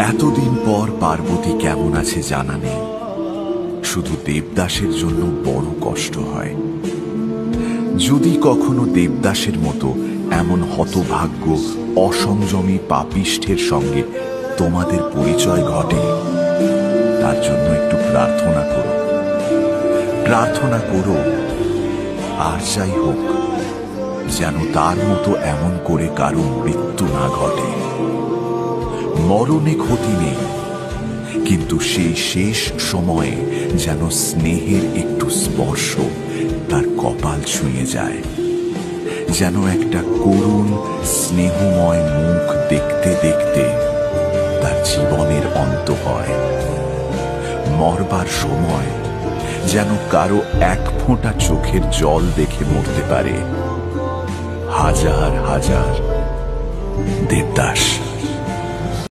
এতদিন পর পার্বতী কেমন আছে জানা নেই, শুধু দেবদাসের জন্য বড় কষ্ট হয়। যদি কখনো দেবদাসের মতো এমন হতভাগ্য অসংযমী পাপিষ্ঠের সঙ্গে তোমাদের পরিচয় ঘটে, তার জন্য একটু প্রার্থনা করো। প্রার্থনা করো, আর যাই হোক যেন তার মতো এমন করে কারো মৃত্যু না ঘটে। মরণে ক্ষতি নেই, কিন্তু সেই শেষ সময়ে যেন স্নেহের একটু স্পর্শ তার কপাল ছুঁয়ে যায়, যেন একটা করুণ স্নেহময় মুখ দেখতে দেখতে তার জীবনের অন্ত হয়। মরবার সময় যেন কারো এক ফোঁটা চোখের জল দেখে মরতে পারে হাজার হাজার দেবদাস।